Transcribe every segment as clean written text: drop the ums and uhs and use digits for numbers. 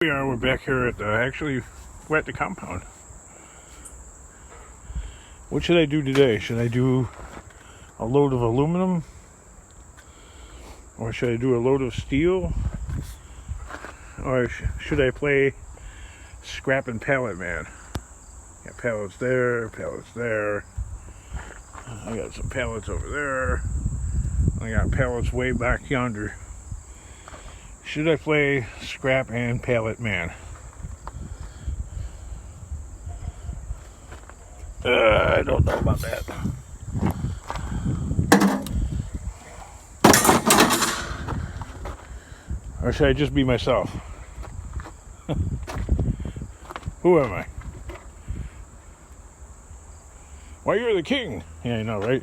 We're back here at we're at the compound. What should I do today? Should I do a load of aluminum? Or should I do a load of steel? Or should I play scrap and pallet man? Got pallets there, pallets there. I got some pallets over there. I got pallets way back yonder. Should I play scrap and pallet man? I don't know about that. Or should I just be myself? Who am I? Why, you're the king. Yeah, I know, right?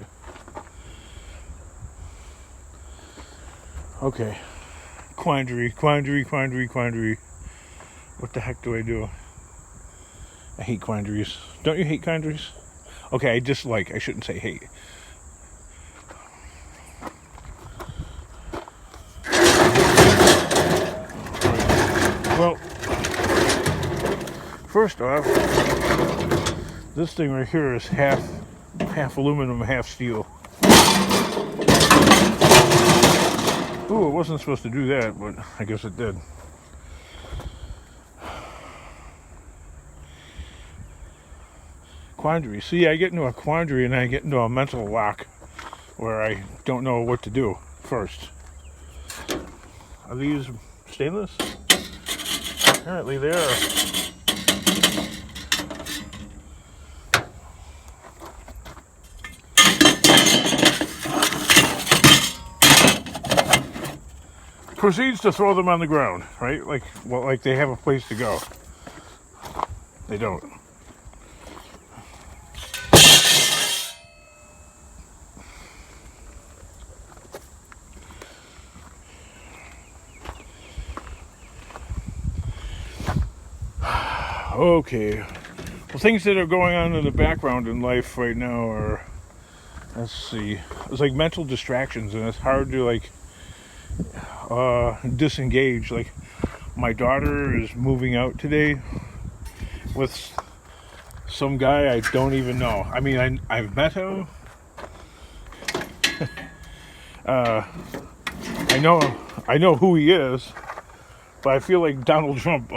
Okay. Quandary. What the heck do I do? I hate quandaries. Don't you hate quandaries? Okay, I dislike. I shouldn't say hate. Well, first off, this thing right here is half aluminum, half steel. Ooh, it wasn't supposed to do that, but I guess it did. Quandary. See, I get into a quandary and I get into a mental lock where I don't know what to do first. Are these stainless? Apparently they are. Proceeds to throw them on the ground, right? Like they have a place to go. They don't. Okay. Well, things that are going on in the background in life right now are, let's see, it's like mental distractions, and it's hard to disengage. Like, my daughter is moving out today with some guy I don't even know. I mean, I've met him. I know who he is, but I feel like Donald Trump.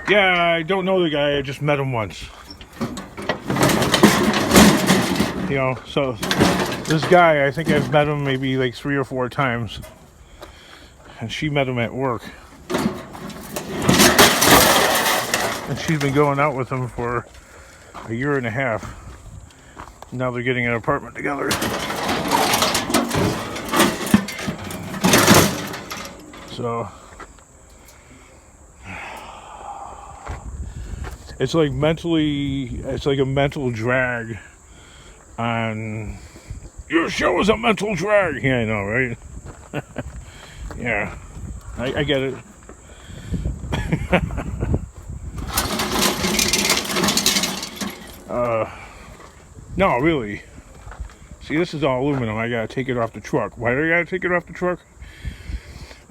Yeah, I don't know the guy. I just met him once. You know, so this guy, I think I've met him maybe like 3 or 4 times. And she met him at work. And she's been going out with him for a year and a half. Now they're getting an apartment together. So it's like a mental drag on, your show is a mental drag. Yeah, I know, right? Yeah, I get it. No, really. See, this is all aluminum. I gotta take it off the truck. Why do I gotta take it off the truck?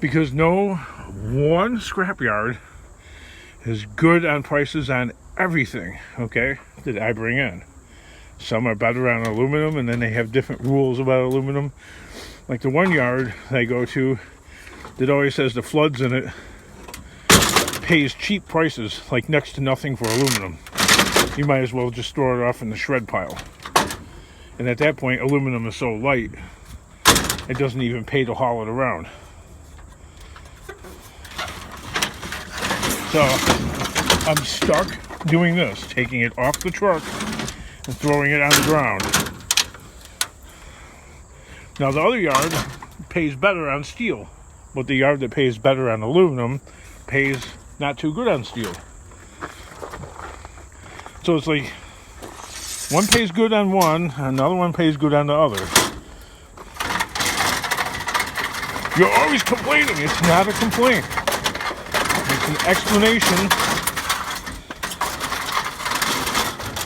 Because no one scrapyard is good on prices on everything, okay, that I bring in. Some are better on aluminum, and then they have different rules about aluminum. Like the one yard I go to that always says the floods in it pays cheap prices, like next to nothing for aluminum. You might as well just throw it off in the shred pile. And at that point, aluminum is so light, it doesn't even pay to haul it around. So I'm stuck doing this, taking it off the truck and throwing it on the ground. Now the other yard pays better on steel, but the yard that pays better on aluminum pays not too good on steel. So it's like one pays good on one, another one pays good on the other. You're always complaining. It's not a complaint. It's an explanation.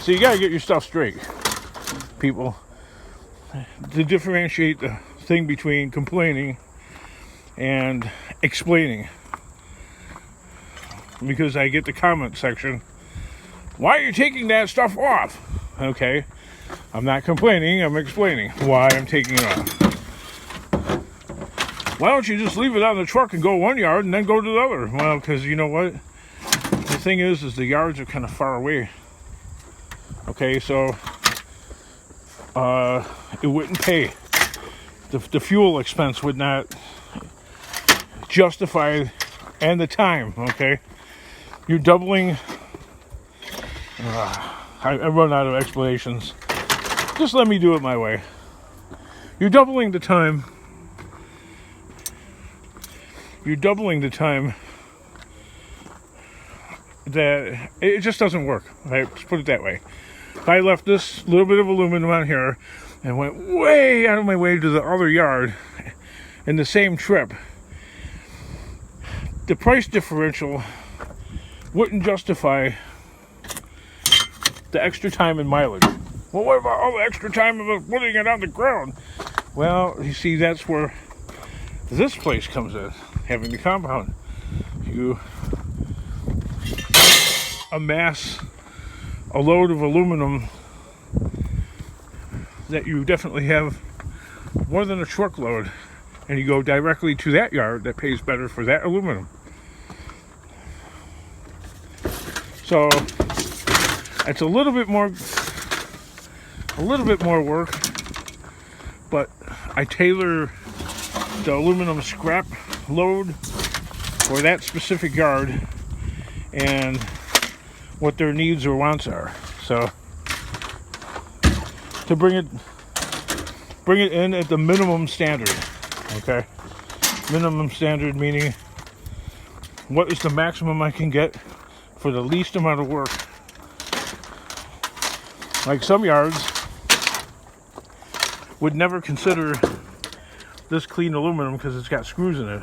So you gotta get your stuff straight, people. To differentiate the thing between complaining and explaining. because I get the comment section. Why are you taking that stuff off? Okay, I'm not complaining, I'm explaining why I'm taking it off. Why don't you just leave it on the truck and go 1 yard and then go to the other? Well, because you know what? The thing is the yards are kind of far away. Okay, so it wouldn't pay. The fuel expense would not justify, and the time, okay? You're doubling. I run out of explanations. Just let me do it my way. You're doubling the time. You're doubling the time that it just doesn't work. Right? Let's put it that way. If I left this little bit of aluminum on here and went way out of my way to the other yard in the same trip, the price differential wouldn't justify the extra time and mileage. Well, what about all the extra time of putting it on the ground? Well, you see, that's where this place comes in, having the compound. You amass a load of aluminum that you definitely have more than a truckload, and you go directly to that yard that pays better for that aluminum. So it's a little bit more work, but I tailor the aluminum scrap load for that specific yard and what their needs or wants are. So to bring it in at the minimum standard. Okay, minimum standard meaning what is the maximum I can get for the least amount of work. Like some yards would never consider this clean aluminum because it's got screws in it.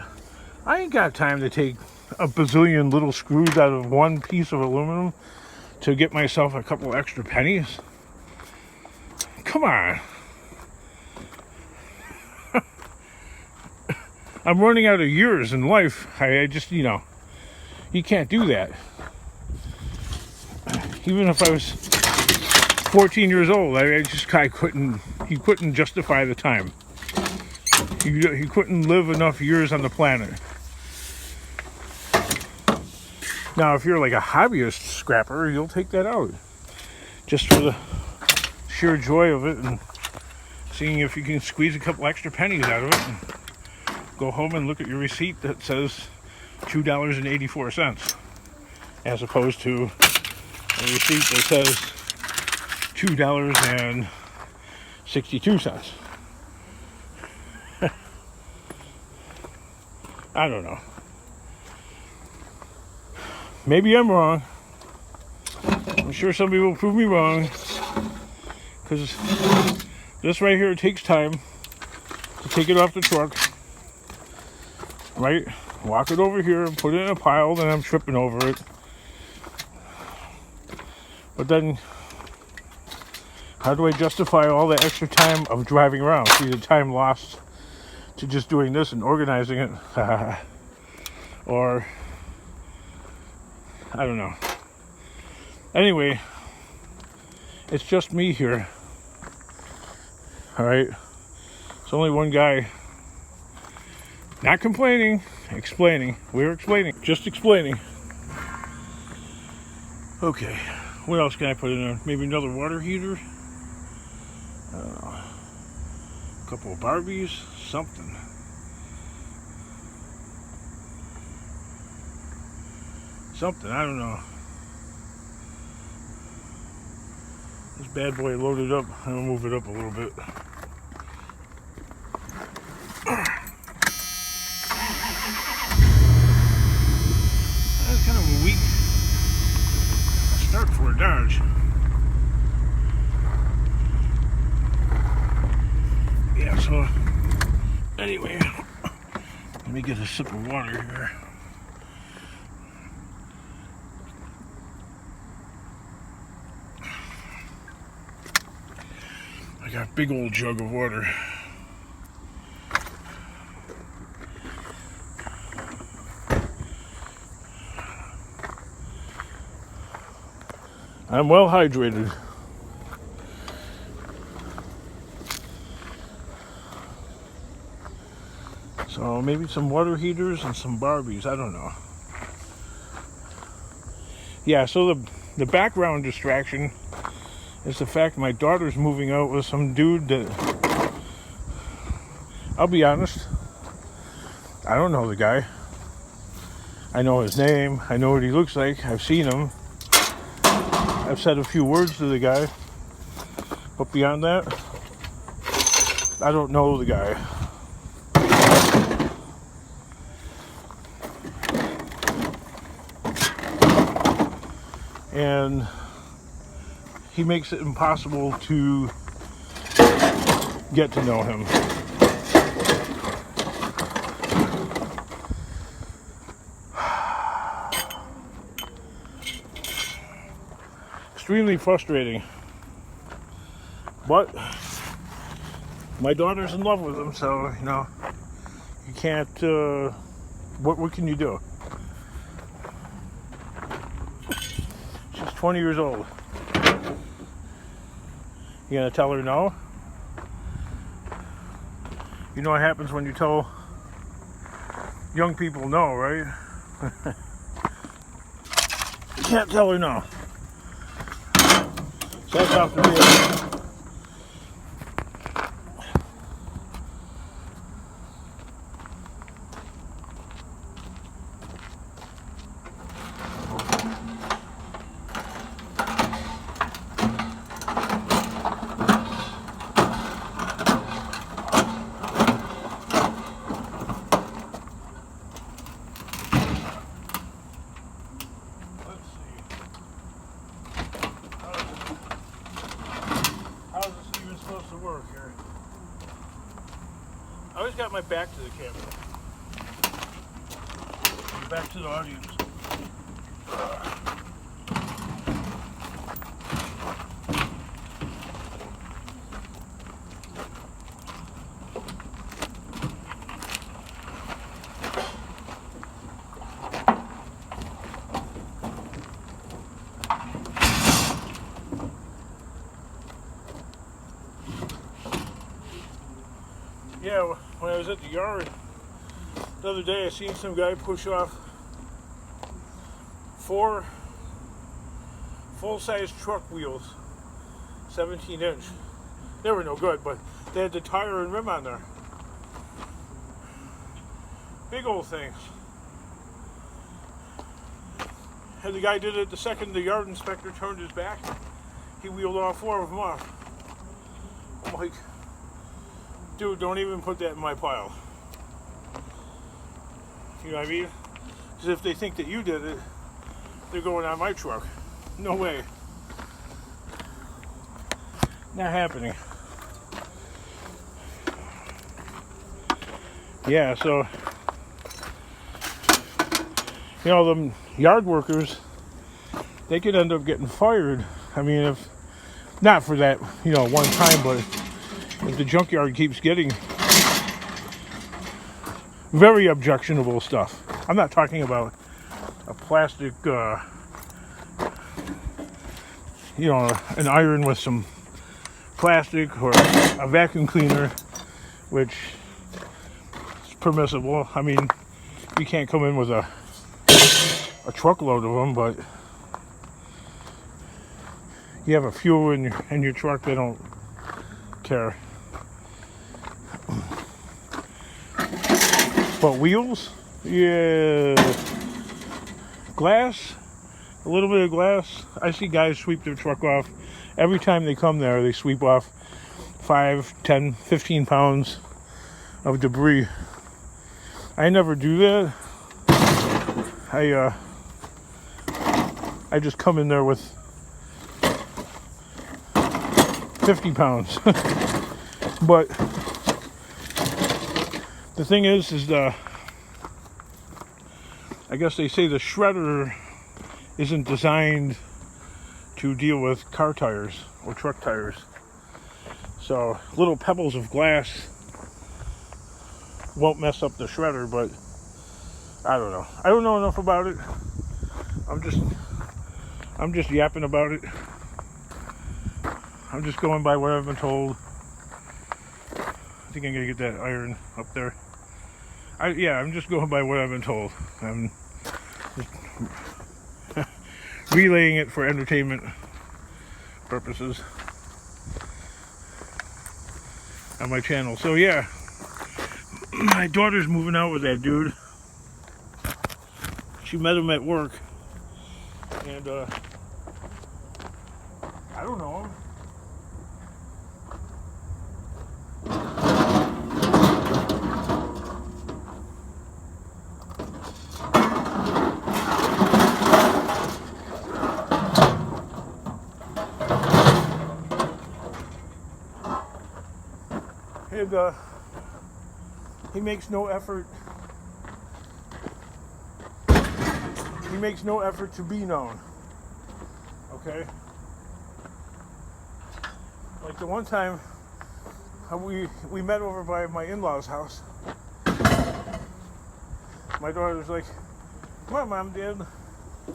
I ain't got time to take a bazillion little screws out of one piece of aluminum to get myself a couple extra pennies. Come on. I'm running out of years in life. I just, you can't do that. Even if I was 14 years old, he couldn't justify the time. He couldn't live enough years on the planet. Now, if you're like a hobbyist scrapper, you'll take that out. Just for the sheer joy of it and seeing if you can squeeze a couple extra pennies out of it. And go home and look at your receipt that says $2.84 as opposed to a receipt that says $2.62. I don't know. Maybe I'm wrong. I'm sure somebody will prove me wrong, because this right here takes time to take it off the truck, right? Walk it over here and put it in a pile, then I'm tripping over it. But then how do I justify all the extra time of driving around? See, the time lost to just doing this and organizing it. Or I don't know. Anyway, it's just me here. Alright? It's only one guy. Not complaining, explaining. We're explaining. Just explaining. Okay. What else can I put in there? Maybe another water heater? I don't know. A couple of Barbies? Something. Something, I don't know. This bad boy loaded up. I'm gonna move it up a little bit. That's kind of a weak start for a Dodge. Yeah, so anyway, let me get a sip of water here. I got a big old jug of water. I'm well hydrated. So maybe some water heaters and some Barbies. I don't know. Yeah, so the background distraction is the fact my daughter's moving out with some dude that, I'll be honest, I don't know the guy. I know his name. I know what he looks like. I've seen him. I've said a few words to the guy. But beyond that, I don't know the guy. And he makes it impossible to get to know him. Extremely frustrating. But my daughter's in love with him, so, you know, you can't, what can you do? She's 20 years old. You gonna tell her no? You know what happens when you tell young people no, right? You can't tell her no. So that's off the deal. To work here. I always got my back to the camera. Back to the audience. Yeah, when I was at the yard the other day, I seen some guy push off 4 full-size truck wheels, 17-inch. They were no good, but they had the tire and rim on there. Big old things. And the guy did it the second the yard inspector turned his back. He wheeled all 4 of them off. I'm like, dude, don't even put that in my pile. You know what I mean? Because if they think that you did it, they're going on my truck. No way. Not happening. Yeah, so, you know, them yard workers, they could end up getting fired. I mean, if, not for that, you know, one time, but if the junkyard keeps getting very objectionable stuff. I'm not talking about a plastic, you know, an iron with some plastic or a vacuum cleaner, which is permissible. I mean, you can't come in with a truckload of them, but you have a few in your truck, they don't care. But wheels? Yeah. Glass? A little bit of glass. I see guys sweep their truck off. Every time they come there, they sweep off 5, 10, 15 pounds of debris. I never do that. I just come in there with 50 pounds. But the thing is I guess they say the shredder isn't designed to deal with car tires or truck tires. So little pebbles of glass won't mess up the shredder, but I don't know. I don't know enough about it. I'm just yapping about it. I'm just going by what I've been told. I think I'm gonna get that iron up there. I'm just going by what I've been told. I'm just relaying it for entertainment purposes on my channel. So yeah, my daughter's moving out with that dude. She met him at work, and I don't know him. And he makes no effort. He makes no effort to be known. Okay? Like the one time we met over by my in-laws' house. My daughter was like, "Come on, Mom, Dad,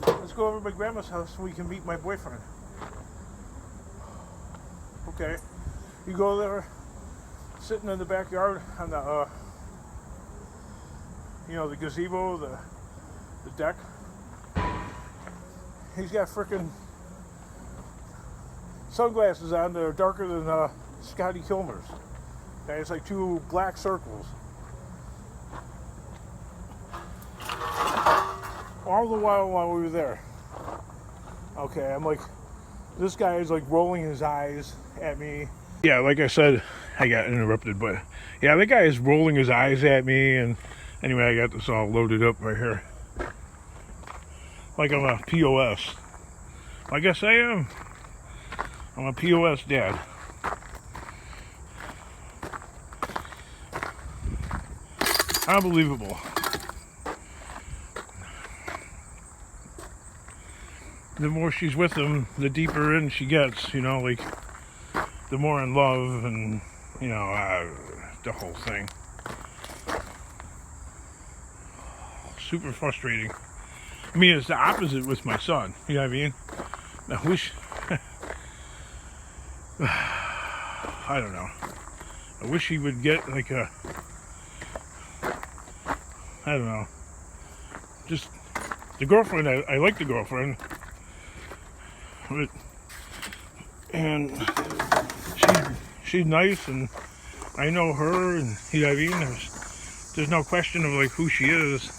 let's go over to my grandma's house so we can meet my boyfriend." Okay. You go there, sitting in the backyard on the the gazebo, the deck. He's got frickin' sunglasses on that are darker than Scotty Kilmer's. Okay, it's like two black circles. All the while we were there. Okay, I'm like, this guy is like rolling his eyes at me. Yeah, like I said, I got interrupted, but yeah, that guy is rolling his eyes at me, and anyway, I got this all loaded up right here. Like I'm a POS. I guess I am. I'm a POS dad. Unbelievable. The more she's with him, the deeper in she gets, like the more in love, and the whole thing. Super frustrating. I mean, it's the opposite with my son. You know what I mean? I wish, I don't know. I wish he would get like I don't know. Just the girlfriend. I like the girlfriend, and she's nice, and I know her, and you know what I mean. There's no question of like who she is.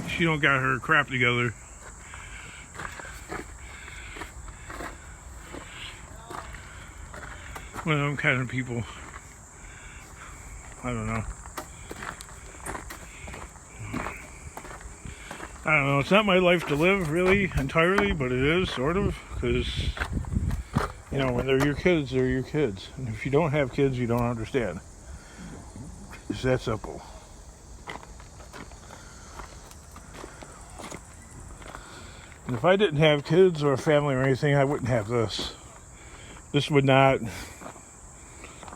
She don't got her crap together. One of them kind of people. I don't know. I don't know. It's not my life to live, really, entirely, but it is, sort of, because, when they're your kids, they're your kids. And if you don't have kids, you don't understand. It's that simple. And if I didn't have kids or a family or anything, I wouldn't have this. This would not.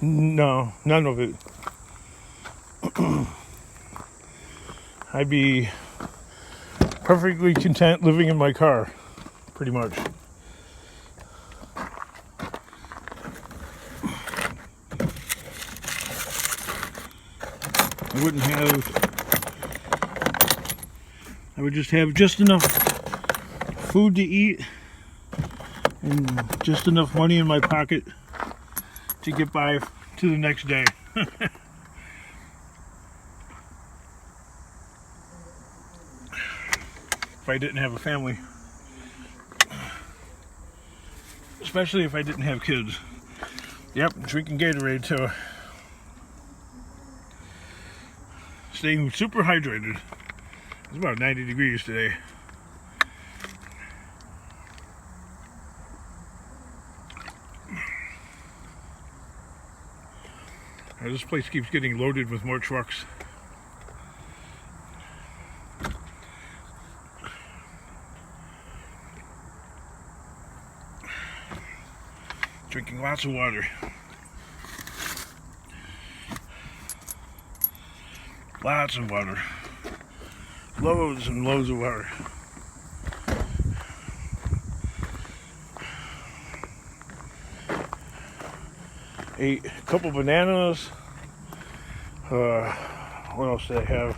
No, none of it. I'd be perfectly content living in my car, pretty much. I wouldn't have. I would just have just enough food to eat and just enough money in my pocket to get by to the next day. If I didn't have a family, especially if I didn't have kids. Yep, drinking Gatorade too. Staying super hydrated. It's about 90 degrees today. This place keeps getting loaded with more trucks. Drinking lots of water. Lots of water. Loads and loads of water. Ate a couple bananas. What else did I have?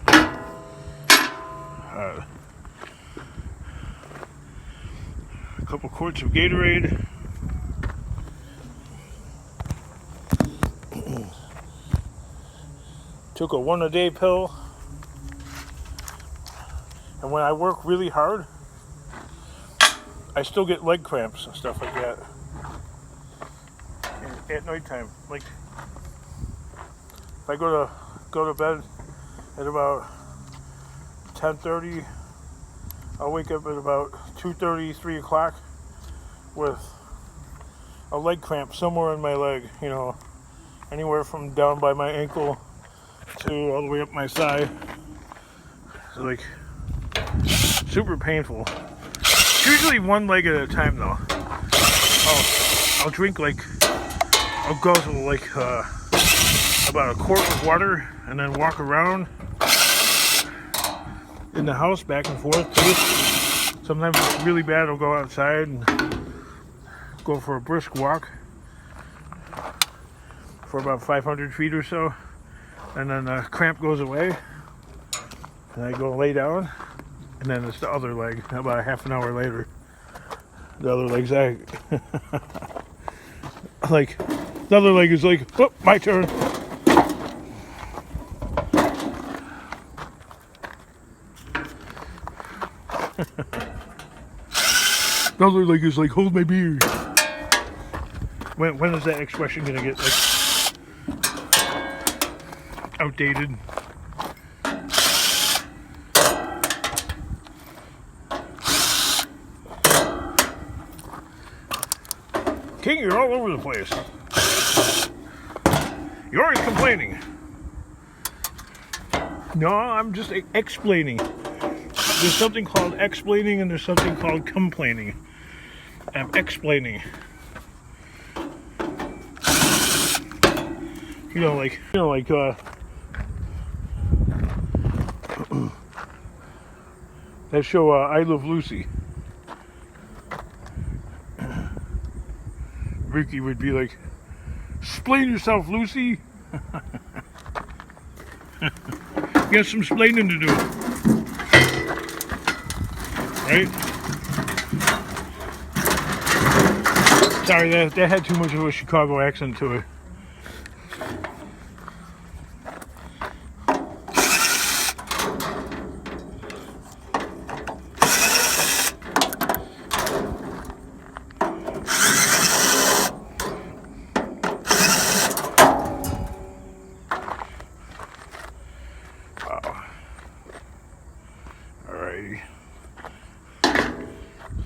A couple quarts of Gatorade. Took a 1-a-day pill. And when I work really hard, I still get leg cramps and stuff like that. And at nighttime, like if I go to bed at about 10:30, I'll wake up at about 2:30, 3 o'clock with a leg cramp somewhere in my leg, you know, anywhere from down by my ankle to all the way up my side. It's like super painful. It's usually one leg at a time though. I'll drink I'll go to about a quart of water and then walk around in the house back and forth too. Sometimes if it's really bad, I'll go outside and go for a brisk walk for about 500 feet or so, and then the cramp goes away and I go lay down, and then it's the other leg about a half an hour later. The other leg's like the other leg is like, oh, my turn. The other leg is like, hold my beer. When is that expression gonna get outdated? King, you're all over the place. You're always complaining. No, I'm just explaining. There's something called explaining and there's something called complaining. I'm explaining. That show, I Love Lucy. Ricky would be like, "Explain yourself, Lucy." You got some explaining to do. Right? Sorry, that had too much of a Chicago accent to it.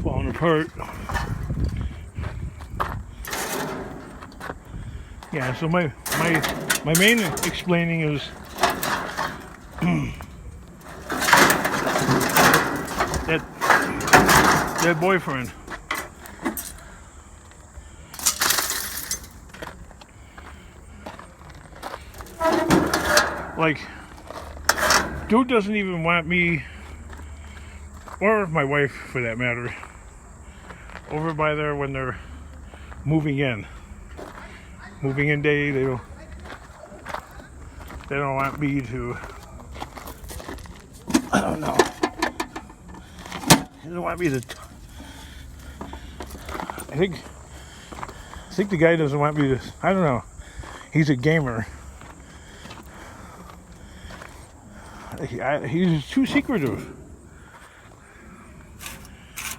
Falling apart. Yeah, so my main explaining is that boyfriend. Like, dude doesn't even want me, or my wife for that matter, over by there when they're moving in. Moving in day, they don't want me to, I don't know. They don't want me to, I think the guy doesn't want me to, I don't know. He's a gamer. He's too secretive.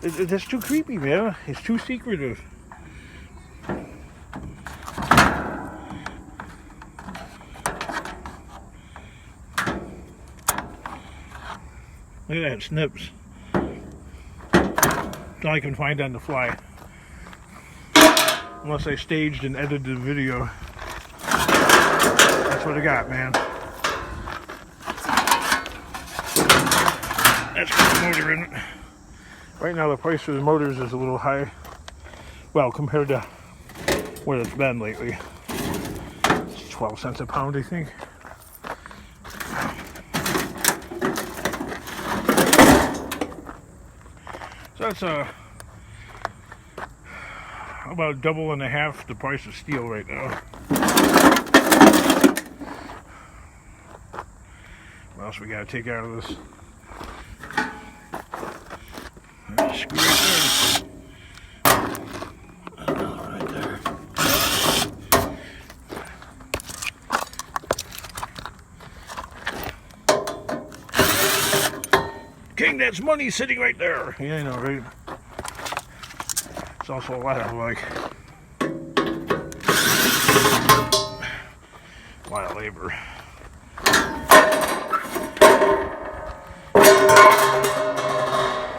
That's too creepy, man. He's too secretive. Look at that, snips. That's all I can find on the fly. Unless I staged and edited the video. That's what I got, man. That's got the motor in it. Right now the price for the motors is a little high. Well, compared to what it's been lately. It's 12 cents a pound, I think. That's about double and a half the price of steel right now. What else we gotta take out of this? Screw right there. Right there. King, that's money sitting right there. Yeah, I know, right? It's also a lot of a lot of labor.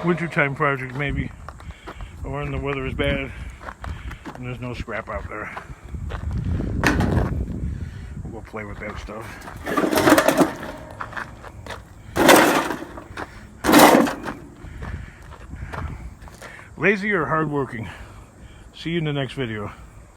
Wintertime project maybe, or when the weather is bad and there's no scrap out there. We'll play with that stuff. Lazy or hardworking? See you in the next video.